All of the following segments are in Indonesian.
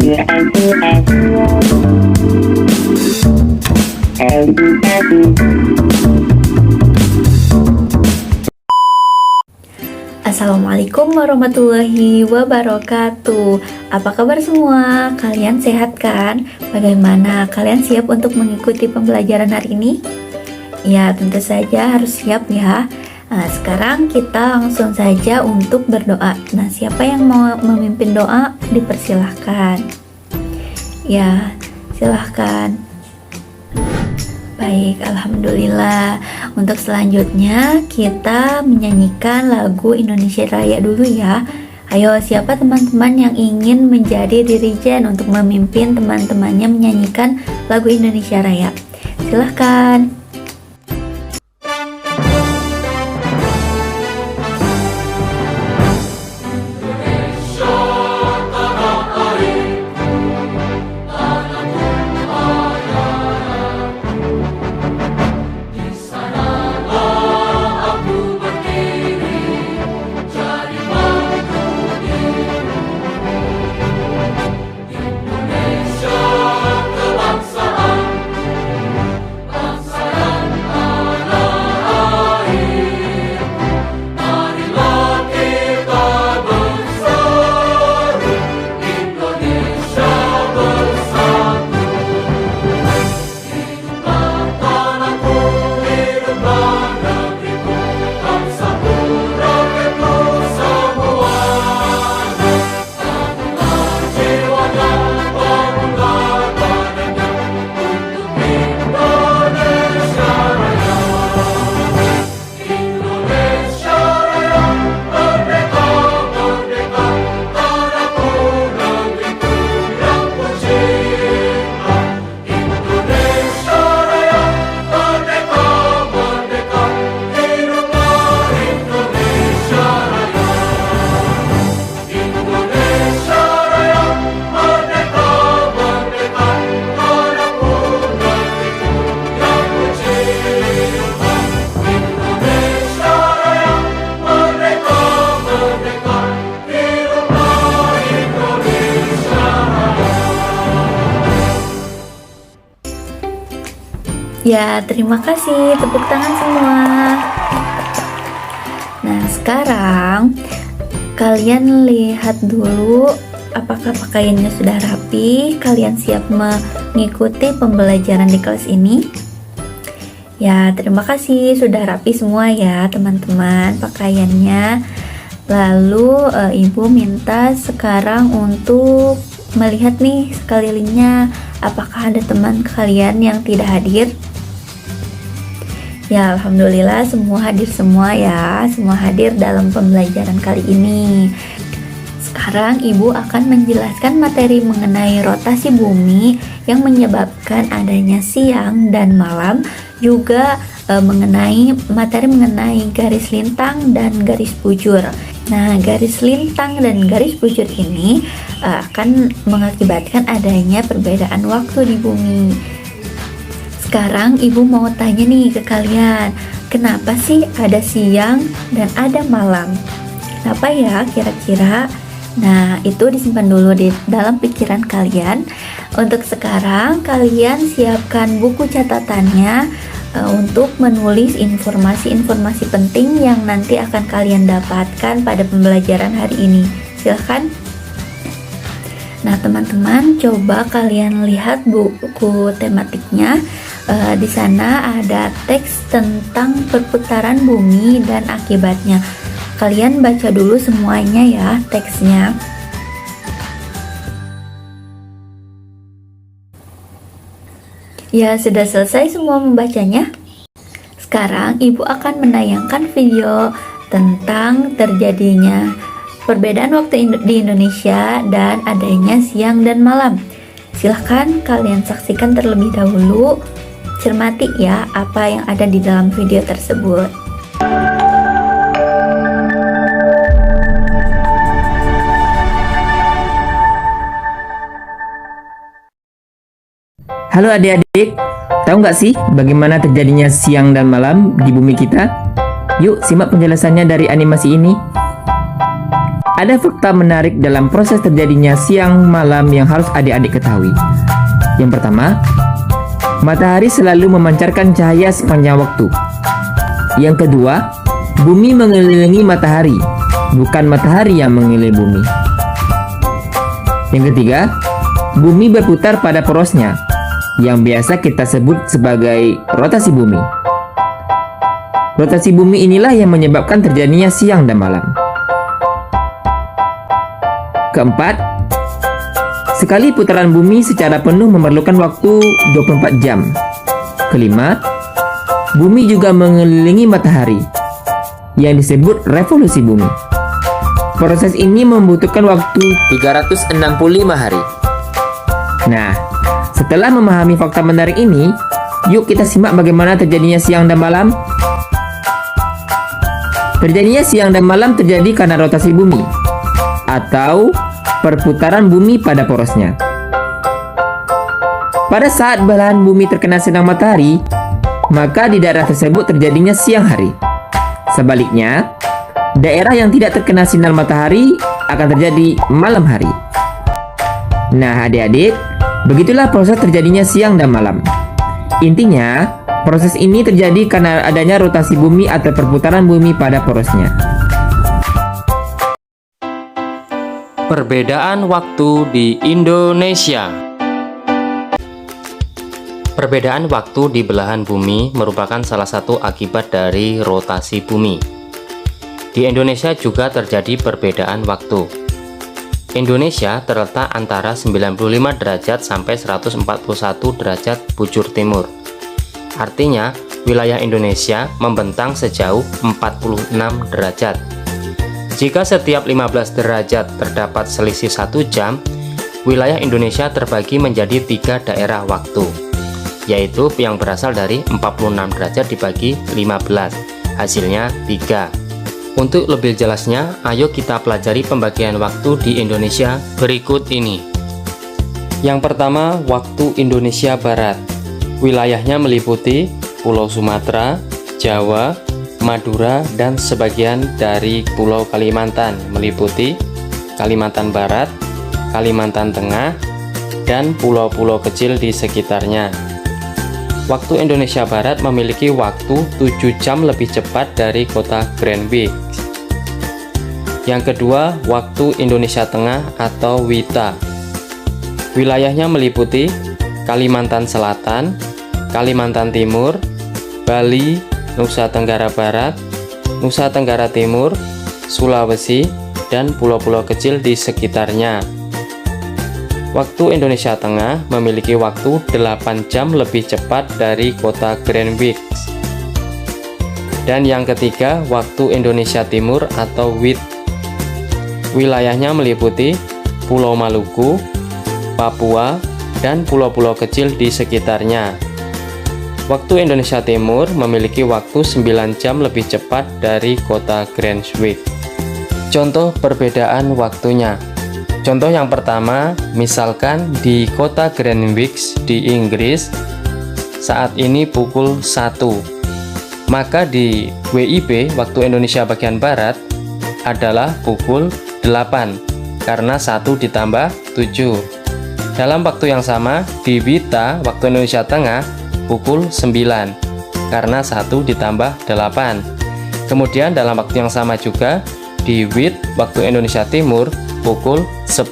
Assalamualaikum warahmatullahi wabarakatuh. Apa kabar semua? Kalian sehat kan? Bagaimana? Kalian siap untuk mengikuti pembelajaran hari ini? Ya, tentu saja harus siap ya. Nah, sekarang kita langsung saja untuk berdoa. Nah, siapa yang mau memimpin doa? Dipersilahkan. Ya, silahkan. Baik, alhamdulillah. Untuk selanjutnya kita menyanyikan lagu Indonesia Raya dulu ya. Ayo, siapa teman-teman yang ingin menjadi dirijen untuk memimpin teman-temannya menyanyikan lagu Indonesia Raya? Silahkan. Ya, terima kasih. Tepuk tangan semua. Nah, sekarang kalian lihat dulu apakah pakaiannya sudah rapi. Kalian siap mengikuti pembelajaran di kelas ini? Ya, terima kasih. Sudah rapi semua ya, teman-teman, pakaiannya. Lalu, Ibu minta sekarang untuk melihat nih sekelilingnya. Apakah ada teman kalian yang tidak hadir? Ya, alhamdulillah semua hadir semua ya. Semua hadir dalam pembelajaran kali ini. Sekarang Ibu akan menjelaskan materi mengenai rotasi bumi yang menyebabkan adanya siang dan malam, juga materi mengenai garis lintang dan garis bujur. Nah, garis lintang dan garis bujur ini akan mengakibatkan adanya perbedaan waktu di bumi. Sekarang Ibu mau tanya nih ke kalian, kenapa sih ada siang dan ada malam? Kenapa ya kira-kira? Nah, itu disimpan dulu di dalam pikiran kalian. Untuk sekarang kalian siapkan buku catatannya untuk menulis informasi-informasi penting yang nanti akan kalian dapatkan pada pembelajaran hari ini. Silahkan. Nah, teman-teman, coba kalian lihat buku tematiknya. Di sana ada teks tentang perputaran bumi dan akibatnya. Kalian baca dulu semuanya ya teksnya. Ya, sudah selesai semua membacanya? Sekarang Ibu akan menayangkan video tentang terjadinya perbedaan waktu di Indonesia dan adanya siang dan malam. Silahkan kalian saksikan terlebih dahulu. Cermati ya apa yang ada di dalam video tersebut. Halo adik-adik, tahu nggak sih bagaimana terjadinya siang dan malam di bumi kita? Yuk simak penjelasannya dari animasi ini. Ada fakta menarik dalam proses terjadinya siang malam yang harus adik-adik ketahui. Yang pertama, matahari selalu memancarkan cahaya sepanjang waktu. Yang kedua, bumi mengelilingi matahari, bukan matahari yang mengelilingi bumi. Yang ketiga, bumi berputar pada porosnya, yang biasa kita sebut sebagai rotasi bumi. Rotasi bumi inilah yang menyebabkan terjadinya siang dan malam. Keempat, sekali putaran bumi secara penuh memerlukan waktu 24 jam. Kelima, bumi juga mengelilingi matahari, yang disebut revolusi bumi. Proses ini membutuhkan waktu 365 hari. Nah, setelah memahami fakta menarik ini, yuk kita simak bagaimana terjadinya siang dan malam. Terjadinya siang dan malam terjadi karena rotasi bumi, atau perputaran bumi pada porosnya. Pada saat belahan bumi terkena sinar matahari, maka di daerah tersebut terjadinya siang hari. Sebaliknya, daerah yang tidak terkena sinar matahari akan terjadi malam hari. Nah, adik-adik, begitulah proses terjadinya siang dan malam. Intinya, proses ini terjadi karena adanya rotasi bumi atau perputaran bumi pada porosnya. Perbedaan waktu di Indonesia. Perbedaan waktu di belahan bumi merupakan salah satu akibat dari rotasi bumi. Di Indonesia juga terjadi perbedaan waktu. Indonesia terletak antara 95 derajat sampai 141 derajat bujur timur. Artinya, wilayah Indonesia membentang sejauh 46 derajat. Jika setiap 15 derajat terdapat selisih 1 jam, wilayah Indonesia terbagi menjadi 3 daerah waktu, yaitu yang berasal dari 46 derajat dibagi 15, hasilnya 3. Untuk lebih jelasnya, ayo kita pelajari pembagian waktu di Indonesia berikut ini. Yang pertama, waktu Indonesia Barat. Wilayahnya meliputi Pulau Sumatera, Jawa, Madura, dan sebagian dari Pulau Kalimantan, meliputi Kalimantan Barat, Kalimantan Tengah, dan pulau-pulau kecil di sekitarnya. Waktu Indonesia Barat memiliki waktu 7 jam lebih cepat dari kota Greenwich. Yang kedua, waktu Indonesia Tengah atau WITA. Wilayahnya meliputi Kalimantan Selatan, Kalimantan Timur, Bali, Nusa Tenggara Barat, Nusa Tenggara Timur, Sulawesi, dan pulau-pulau kecil di sekitarnya. Waktu Indonesia Tengah memiliki waktu 8 jam lebih cepat dari kota Greenwich. Dan yang ketiga, waktu Indonesia Timur atau WIT. Wilayahnya meliputi Pulau Maluku, Papua, dan pulau-pulau kecil di sekitarnya. Waktu Indonesia Timur memiliki waktu 9 jam lebih cepat dari kota Greenwich. Contoh perbedaan waktunya. Contoh yang pertama, misalkan di kota Greenwich di Inggris saat ini pukul 1. Maka di WIB waktu Indonesia bagian Barat adalah pukul 8 karena 1 ditambah 7. Dalam waktu yang sama di WITA waktu Indonesia Tengah pukul 9 karena 1 ditambah 8. Kemudian dalam waktu yang sama juga di WIT waktu Indonesia Timur pukul 10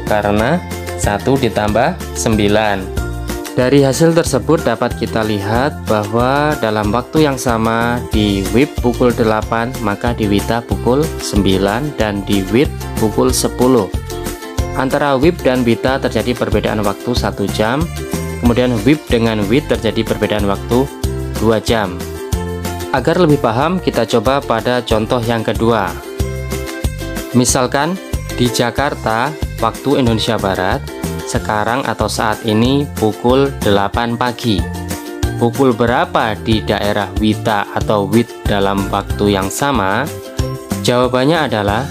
karena 1 ditambah 9. Dari hasil tersebut dapat kita lihat bahwa dalam waktu yang sama di WIB pukul 8 maka di WITA pukul 9 dan di WIT pukul 10. Antara WIB dan WITA terjadi perbedaan waktu 1 jam. Kemudian WIB dengan WIT terjadi perbedaan waktu 2 jam. Agar lebih paham, kita coba pada contoh yang kedua. Misalkan di Jakarta, waktu Indonesia Barat, sekarang atau saat ini pukul 8 pagi. Pukul berapa di daerah WITA atau WIT dalam waktu yang sama? Jawabannya adalah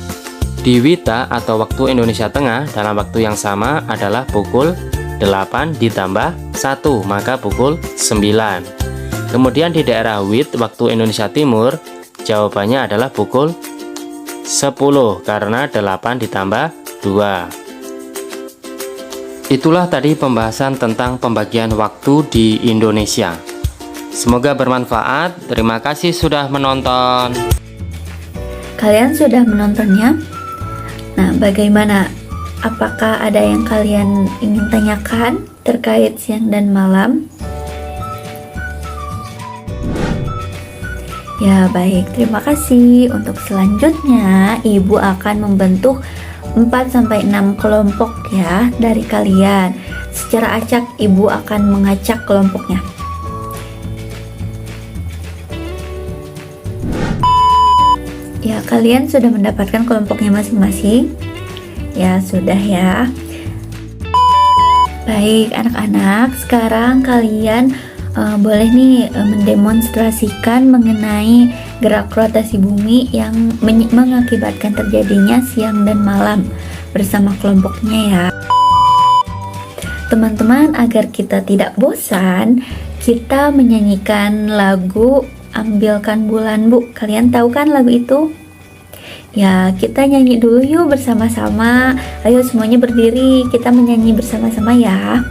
di WITA atau waktu Indonesia Tengah dalam waktu yang sama adalah pukul 8 ditambah 1, maka pukul 9. Kemudian di daerah WIT waktu Indonesia Timur, jawabannya adalah pukul 10 karena 8 ditambah 2. Itulah tadi pembahasan tentang pembagian waktu di Indonesia. Semoga bermanfaat. Terima kasih sudah menonton. Kalian sudah menontonnya? Nah, bagaimana? Apakah ada yang kalian ingin tanyakan terkait siang dan malam? Ya baik, terima kasih. Untuk selanjutnya, Ibu akan membentuk 4-6 kelompok ya dari kalian. Secara acak Ibu akan mengacak kelompoknya. Ya, kalian sudah mendapatkan kelompoknya masing-masing? Ya, sudah ya. Baik, anak-anak, sekarang kalian boleh nih mendemonstrasikan mengenai gerak rotasi bumi yang mengakibatkan terjadinya siang dan malam bersama kelompoknya ya. Teman-teman, agar kita tidak bosan, kita menyanyikan lagu Ambilkan Bulan Bu. Kalian tahu kan lagu itu? Ya, kita nyanyi dulu yuk bersama-sama. Ayo semuanya berdiri, kita menyanyi bersama-sama ya.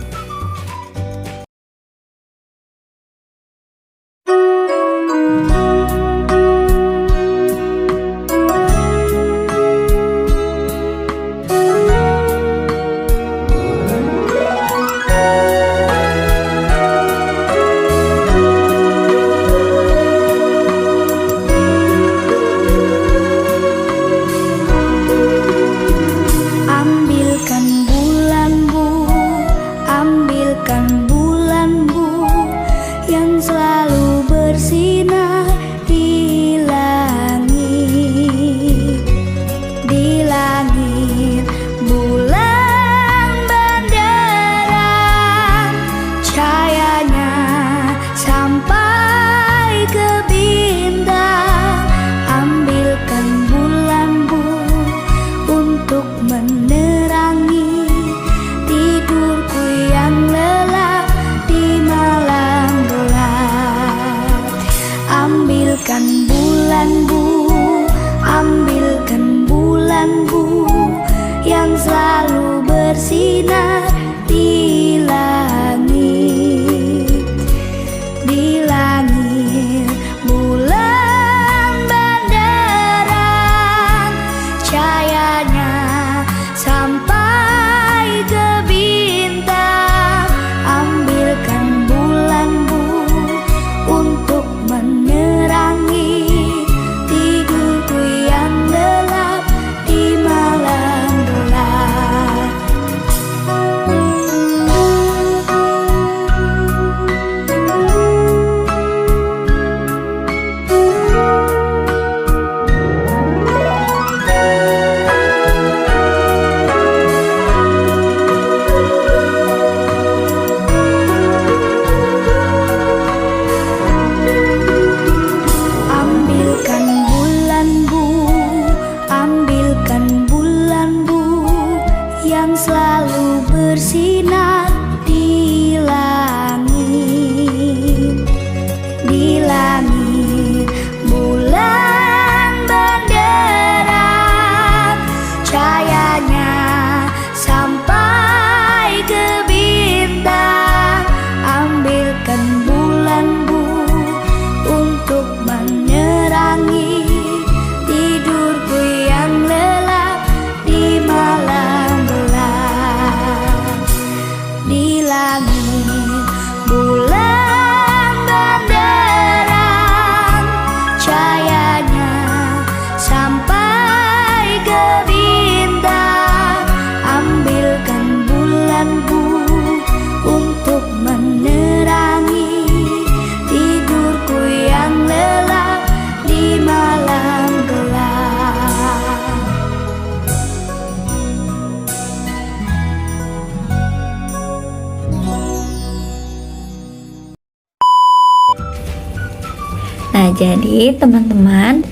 Nah, jadi teman-teman,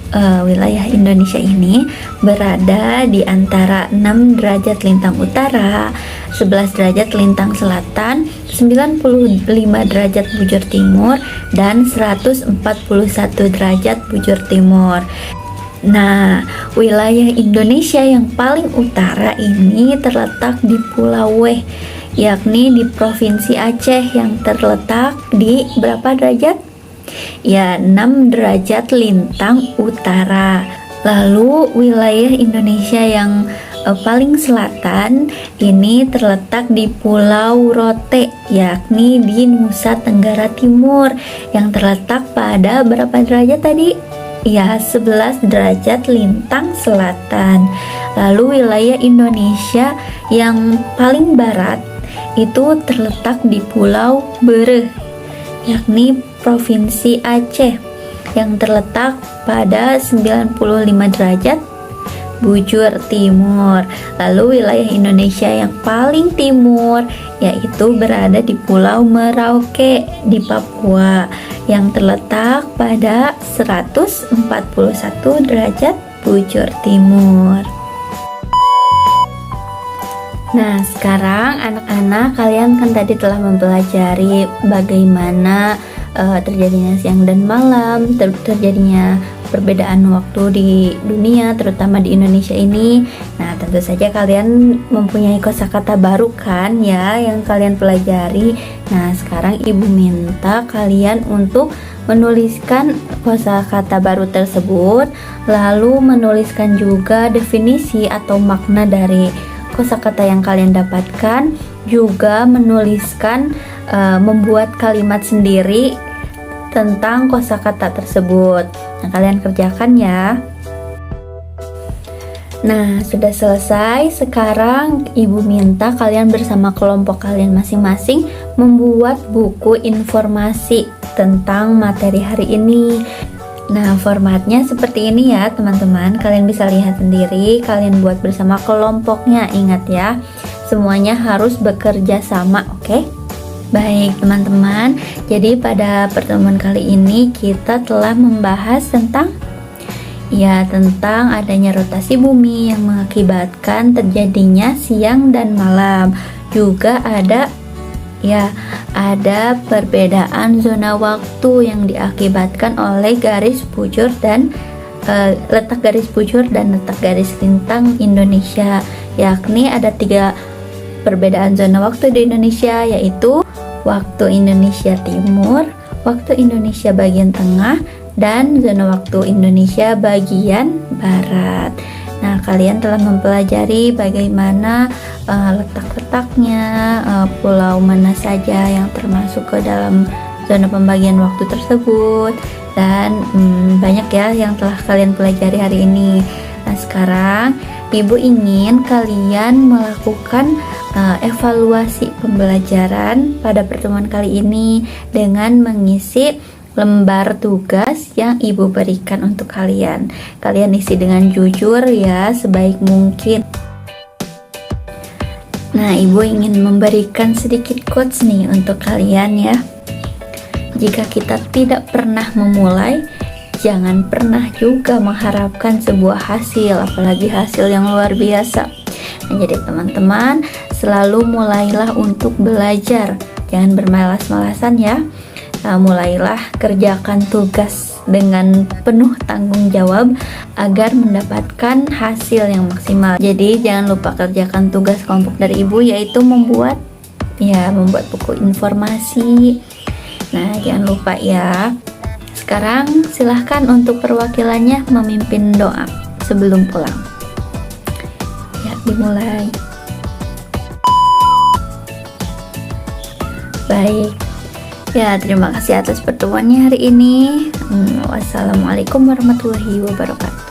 wilayah Indonesia ini berada di antara 6 derajat lintang utara, 11 derajat lintang selatan, 95 derajat bujur timur, dan 141 derajat bujur timur. Nah, wilayah Indonesia yang paling utara ini terletak di Pulau W, yakni di Provinsi Aceh yang terletak di berapa derajat? Ya, 6 derajat lintang utara. Lalu wilayah Indonesia yang paling selatan ini terletak di Pulau Rote, yakni di Nusa Tenggara Timur yang terletak pada berapa derajat tadi? Ya, 11 derajat lintang selatan. Lalu wilayah Indonesia yang paling barat itu terletak di Pulau Bereh, yakni Provinsi Aceh yang terletak pada 95 derajat bujur timur. Lalu wilayah Indonesia yang paling timur yaitu berada di Pulau Merauke di Papua yang terletak pada 141 derajat bujur timur. Nah, sekarang anak-anak, kalian kan tadi telah mempelajari bagaimana terjadinya siang dan malam, terjadinya perbedaan waktu di dunia, terutama di Indonesia ini. Nah, tentu saja kalian mempunyai kosakata baru kan ya yang kalian pelajari. Nah, sekarang Ibu minta kalian untuk menuliskan kosakata baru tersebut, lalu menuliskan juga definisi atau makna dari kosakata yang kalian dapatkan, juga menuliskan membuat kalimat sendiri tentang kosakata tersebut. Nah, kalian kerjakan ya. Nah, sudah selesai. Sekarang Ibu minta kalian bersama kelompok kalian masing-masing membuat buku informasi tentang materi hari ini. Nah, formatnya seperti ini ya teman-teman. Kalian bisa lihat sendiri, kalian buat bersama kelompoknya. Ingat ya, semuanya harus bekerja sama, oke? Baik teman-teman, jadi pada pertemuan kali ini kita telah membahas tentang adanya rotasi bumi yang mengakibatkan terjadinya siang dan malam. Juga ada perbedaan zona waktu yang diakibatkan oleh garis bujur dan letak garis bujur dan letak garis lintang Indonesia, yakni ada 3 perbedaan zona waktu di Indonesia, yaitu waktu Indonesia Timur, waktu Indonesia bagian tengah, dan zona waktu Indonesia bagian barat. Nah, kalian telah mempelajari bagaimana letak-letaknya, pulau mana saja yang termasuk ke dalam zona pembagian waktu tersebut, dan banyak ya yang telah kalian pelajari hari ini. Nah, sekarang Ibu ingin kalian melakukan evaluasi pembelajaran pada pertemuan kali ini dengan mengisi lembar tugas yang Ibu berikan untuk kalian. Kalian isi dengan jujur ya, sebaik mungkin. Nah, Ibu ingin memberikan sedikit quotes nih untuk kalian ya. Jika kita tidak pernah memulai, jangan pernah juga mengharapkan sebuah hasil, apalagi hasil yang luar biasa. Nah, jadi teman-teman, selalu mulailah untuk belajar. Jangan bermalas-malasan ya. Mulailah kerjakan tugas dengan penuh tanggung jawab agar mendapatkan hasil yang maksimal. Jadi jangan lupa kerjakan tugas kelompok dari Ibu, yaitu membuat buku informasi. Nah, jangan lupa ya. Sekarang silahkan untuk perwakilannya memimpin doa sebelum pulang. Ya, dimulai. Baik. Ya, terima kasih atas pertemuannya hari ini. Wassalamualaikum warahmatullahi wabarakatuh.